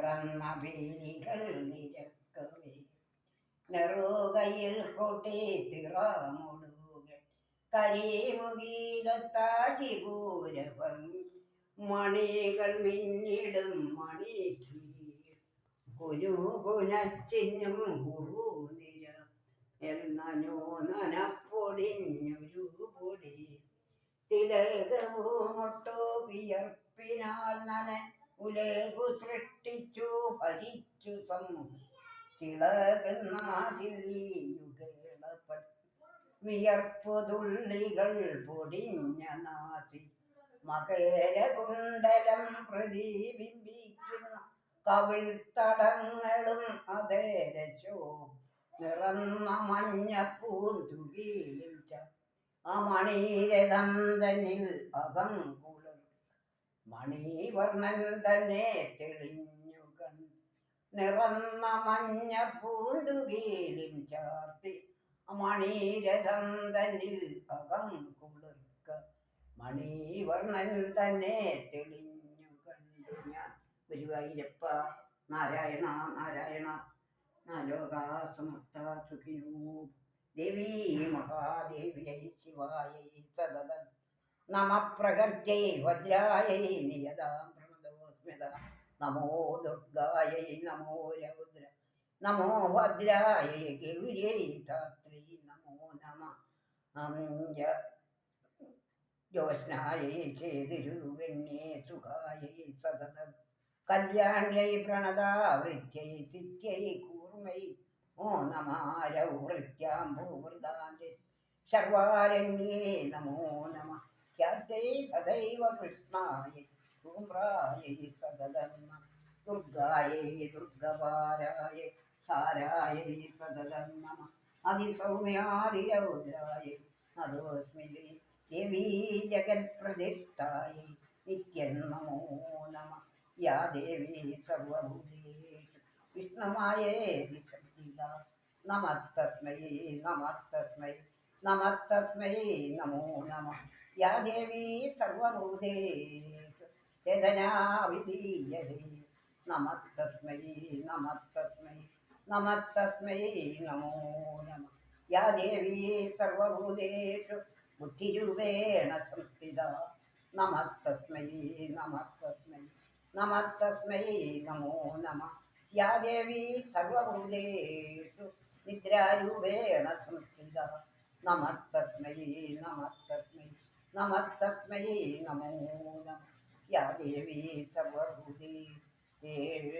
നിറന്ന പീലികൾ നിരക്കവേ നെറുകയിൽ കൊട്ടി തിറമുടുകൾ കരിമുകിലത്താഴികൂരവൻ മണികൾ മിന്നിടും മണിക്കിരീ കുനുകുനച്ചിന്നും കുറുനിര എന്നനോ നനപ്പൊടിഞ്ഞൊരു പൊടി തിലകവുമൊട്ടോ വിയർപ്പിനാൽ നന ഉലകു സൃഷ്ടിച്ചു ഭരിച്ചു തിളകുന്നാതില്ലിയുകളപ്പൻ വിയർപ്പു തുള്ളികൾ പൊടിഞ്ഞ നാസി മകരകുണ്ടലം പ്രതിബിംബിക്കുന്ന കവിൾത്തടങ്ങളും അതേരശോ നിറന്ന മഞ്ഞപ്പൂന്തുകിലും ആ മണിരഥം തന്നിൽ അകം കുളിർ മണിവർണ്ണൻ തന്നെ തെളിഞ്ഞു കണ്ടു നിറന്ന മഞ്ഞപ്പൂന്തുകിലും ചാർത്തി മണിരഥം തന്നിൽ അകം കുളിർക്ക മണിവർണ്ണൻ തന്നെ തെളിഞ്ഞു കണ്ടു ഞാൻ. ഗുരുവായൂരപ്പ നാരായണ നാരായണ ലോകാസമസ്ത സുഖിനോ. ദേവീ മഹാദേവ്യൈ ശിവായൈ സദതം നമ പ്രകൃത്यै വജ്രായൈ നിയതാം പ്രണതോസ്മ്യത നമോ ദുർഗായൈ നമോ രൗദ്ര നമോ ഭദ്രായൈ ഗൗര്यै ധാത്രീ നമോ നമ ജ്യോത്സ്നായൈ ചേതിരുവെണ്യേ സുഖായൈ സതതം കല്യാണ്यै പ്രണതാവൃത്यै സിദ്ധ്यै കൂർമ്മൈ ഓ നമാരൗ വൃത്യാംഭൂവൃതാന്തി ശർവാരണ്യേ നമോ നമ ഖ്യാത്यै സദൈവ കൃഷ്ണായ ധൂമ്രായൈ സതതം ദുർഗായൈ ദുർഗപാരായ സാരായൈ സതതം നമ അതിസൗമ്യാതിരൗദ്രായ നതോസ്മി ദേവീ ജഗത്പ്രതിഷ്ഠായൈ നിത്യം നമോ നമ യാ ദേവീ സർവഭൂതേഷു വിഷ്ണുമായേതി ശക്തിദ നമസ്തസ്മൈ നമസ്തസ്മൈ നമസ്തസ്മൈ നമോ നമ യാ ദേവീ സർവഭൂതേഷു ചേതനാ വിലീയതേ നമസ്തസ്മൈ നമസ്തസ്മൈ നമസ്തസ്മൈ നമോ നമ യാ ദേവീ സർവഭൂതേഷു ബുദ്ധിരൂപേണ സംസ്ഥിത നമസ്തസ്മൈ നമസ്തസ്മൈ നമസ്തസ്മൈ നമോ നമ യാ ദേവീ സർവഭൂതേഷു നിദ്രാരൂപേണ സംസ്ഥിത നമസ്തസ്മൈ നമസ്തസ്മൈ നമസ്തസ്മൈ നമോ നമ യാ ദേവീ സർവഭൂതേഷു